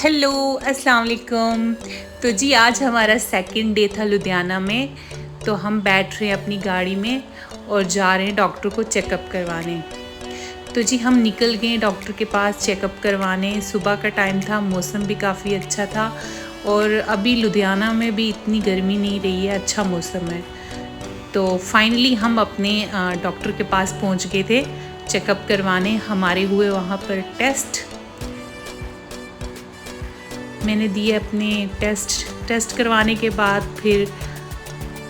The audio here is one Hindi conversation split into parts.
हेलो अस्सलाम वालेकुम। तो जी आज हमारा सेकंड डे था लुधियाना में। तो हम बैठ रहे हैं अपनी गाड़ी में और जा रहे हैं डॉक्टर को चेकअप करवाने। तो जी हम निकल गए डॉक्टर के पास चेकअप करवाने। सुबह का टाइम था, मौसम भी काफ़ी अच्छा था और अभी लुधियाना में भी इतनी गर्मी नहीं रही है, अच्छा मौसम है। तो फाइनली हम अपने डॉक्टर के पास पहुंच गए थे चेकअप करवाने। हमारे हुए वहाँ पर टेस्ट, मैंने दिए अपने टेस्ट करवाने के बाद फिर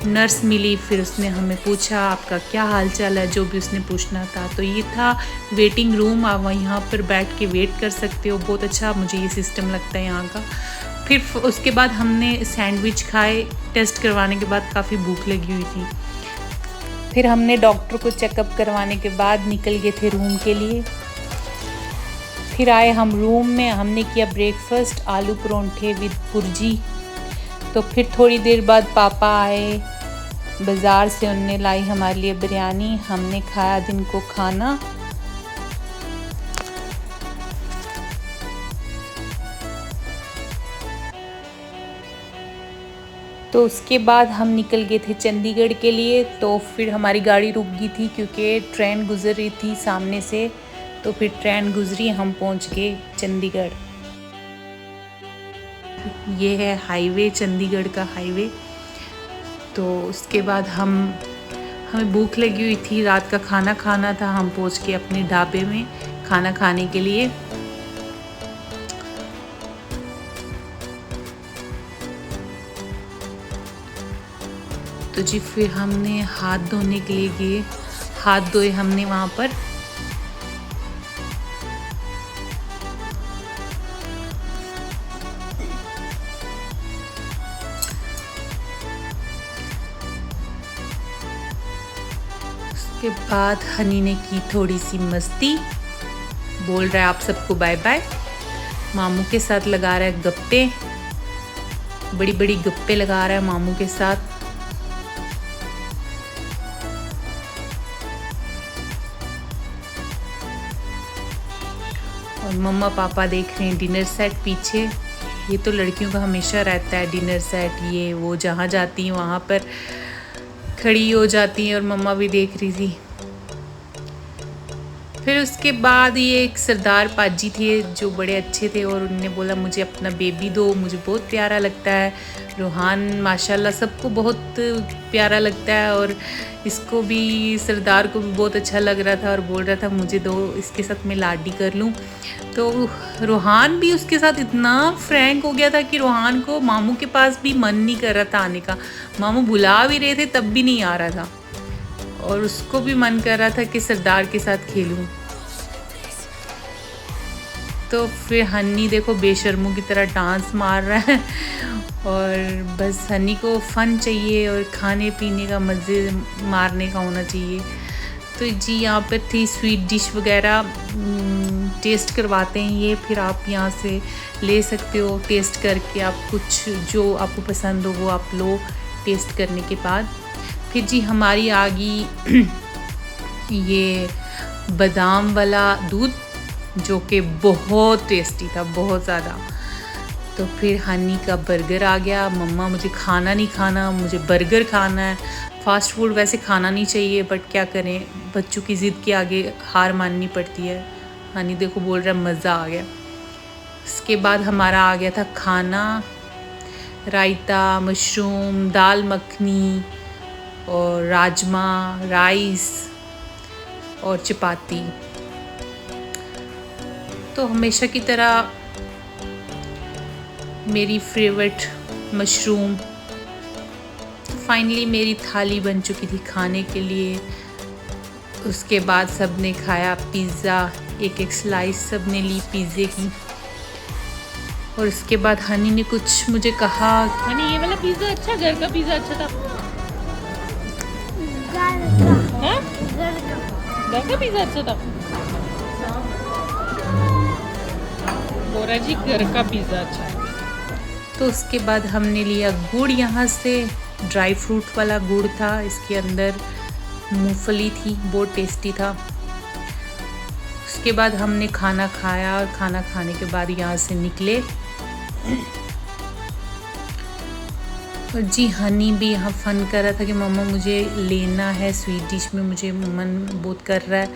नर्स मिली, फिर उसने हमें पूछा आपका क्या हाल चाल है, जो भी उसने पूछना था। तो ये था वेटिंग रूम, आप यहाँ पर बैठ के वेट कर सकते हो। बहुत अच्छा मुझे ये सिस्टम लगता है यहाँ का। फिर उसके बाद हमने सैंडविच खाए। टेस्ट करवाने के बाद काफ़ी भूख लगी हुई थी। फिर हमने डॉक्टर को चेकअप करवाने के बाद निकल गए थे रूम के लिए। फिर आए हम रूम में, हमने किया ब्रेकफास्ट, आलू परोंठे विद पुरजी। तो फिर थोड़ी देर बाद पापा आए बाज़ार से, उनने लाई हमारे लिए बिरयानी। हमने खाया दिन को खाना। तो उसके बाद हम निकल गए थे चंडीगढ़ के लिए। तो फिर हमारी गाड़ी रुक गई थी क्योंकि ट्रेन गुजर रही थी सामने से। तो फिर ट्रेन गुजरी, हम पहुंच गए चंडीगढ़। ये है हाईवे, चंडीगढ़ का हाईवे। तो उसके बाद हमें भूख लगी हुई थी, रात का खाना खाना था। हम पहुंच गए अपने ढाबे में खाना खाने के लिए। तो जी फिर हमने हाथ धोने के लिए गए, हाथ धोए हमने वहाँ पर। उसके बाद हनी ने की थोड़ी सी मस्ती, बोल रहा है आप सबको बाय बाय। मामू के साथ लगा रहा है गप्पे, बड़ी बड़ी गप्पे लगा रहा है मामू के साथ। और मम्मा पापा देख रहे हैं डिनर सेट पीछे। ये तो लड़कियों का हमेशा रहता है डिनर सेट, ये वो जहाँ जाती हैं वहाँ पर खड़ी हो जाती हैं। और मम्मा भी देख रही थी। फिर उसके बाद ये एक सरदार पाजी थे जो बड़े अच्छे थे और उन्होंने बोला मुझे अपना बेबी दो, मुझे बहुत प्यारा लगता है। रूहान माशाल्लाह सबको बहुत प्यारा लगता है और इसको भी, सरदार को भी बहुत अच्छा लग रहा था और बोल रहा था मुझे दो, इसके साथ मैं लाडी कर लूँ। तो रूहान भी उसके साथ इतना फ्रैंक हो गया था कि रूहान को मामू के पास भी मन नहीं कर रहा था आने का। मामू बुला भी रहे थे तब भी नहीं आ रहा था और उसको भी मन कर रहा था कि सरदार के साथ खेलूं। तो फिर हनी देखो बेशर्मों की तरह डांस मार रहा है और बस हनी को फ़न चाहिए और खाने पीने का मज़े मारने का होना चाहिए। तो जी यहाँ पर थी स्वीट डिश वगैरह, टेस्ट करवाते हैं ये, फिर आप यहाँ से ले सकते हो टेस्ट करके। आप कुछ जो आपको पसंद हो वो आप लो टेस्ट करने के बाद। फिर जी हमारी आ गई ये बादाम वाला दूध जो कि बहुत टेस्टी था, बहुत ज़्यादा। तो फिर हनी का बर्गर आ गया। मम्मा मुझे खाना नहीं खाना, मुझे बर्गर खाना है। फ़ास्ट फूड वैसे खाना नहीं चाहिए बट क्या करें, बच्चों की ज़िद के आगे हार माननी पड़ती है। हनी देखो बोल रहा है मज़ा आ गया। उसके बाद हमारा आ गया था खाना, रायता, मशरूम, दाल मखनी और राजमा, राइस और चपाती। तो हमेशा की तरह मेरी फेवरेट मशरूम। फाइनली मेरी थाली बन चुकी थी खाने के लिए। उसके बाद सब ने खाया पिज़्ज़ा, एक एक स्लाइस सब ने ली पिज़्ज़े की। और उसके बाद हनी ने कुछ मुझे कहा, हनी ये वाला पिज़्ज़ा अच्छा, घर का पिज़्ज़ा अच्छा था। घर का पिज़्ज़ा अच्छा था। बोरा जी घर का पिज़्ज़ा अच्छा है। तो उसके बाद हमने लिया गुड़, यहाँ से ड्राई फ्रूट वाला गुड़ था, इसके अंदर मूंगफली थी, बहुत टेस्टी था। उसके बाद हमने खाना खाया और खाना खाने के बाद यहाँ से निकले और जी हनी भी यहाँ फ़न कर रहा था कि मम्मा मुझे लेना है स्वीट डिश में, मुझे मन बहुत कर रहा है।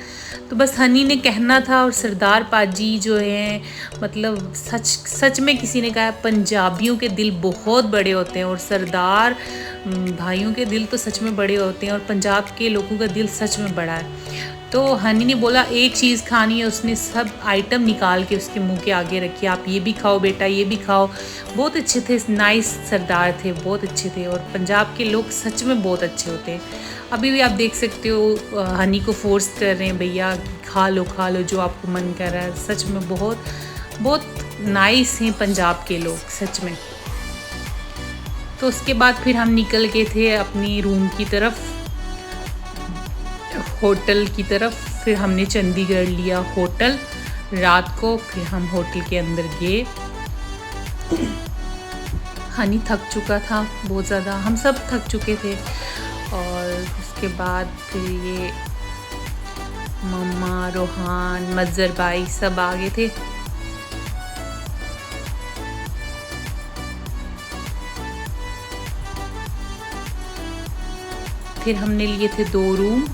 तो बस हनी ने कहना था। और सरदार पाजी जो हैं, मतलब सच में किसी ने कहा पंजाबियों के दिल बहुत बड़े होते हैं और सरदार भाइयों के दिल तो सच में बड़े होते हैं और पंजाब के लोगों का दिल सच में बड़ा है। तो हनी ने बोला एक चीज़ खानी है, उसने सब आइटम निकाल के उसके मुंह के आगे रखी, आप ये भी खाओ बेटा, ये भी खाओ। बहुत अच्छे थे, नाइस सरदार थे, बहुत अच्छे थे। और पंजाब के लोग सच में बहुत अच्छे होते हैं। अभी भी आप देख सकते हो हनी को फोर्स कर रहे हैं, भैया खा लो जो आपको मन कर रहा है। सच में बहुत बहुत नाइस हैं पंजाब के लोग सच में। तो उसके बाद फिर हम निकल गए थे अपनी रूम की तरफ, होटल की तरफ। फिर हमने चंडीगढ़ लिया होटल रात को। फिर हम होटल के अंदर गए। हनी थक चुका था बहुत ज़्यादा, हम सब थक चुके थे। और उसके बाद फिर ये मम्मा, रोहान, मज्जर भाई सब आ गए थे। फिर हमने लिए थे 2 रूम।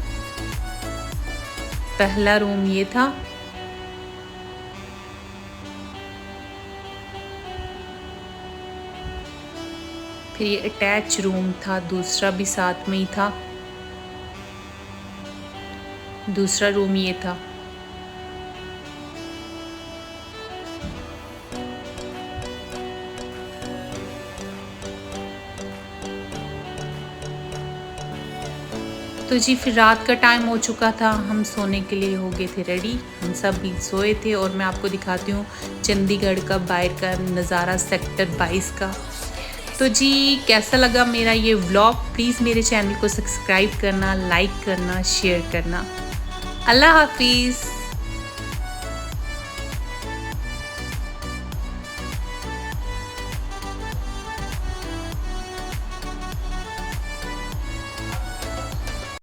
पहला रूम ये था, फिर ये अटैच रूम था, दूसरा भी साथ में ही था। दूसरा रूम ये था। तो जी फिर रात का टाइम हो चुका था, हम सोने के लिए हो गए थे रेडी। हम सब भी सोए थे और मैं आपको दिखाती हूँ चंडीगढ़ का बाहर का नज़ारा सेक्टर 22 का। तो जी कैसा लगा मेरा ये व्लॉग, प्लीज़ मेरे चैनल को सब्सक्राइब करना, लाइक करना, शेयर करना। अल्लाह हाफिज़।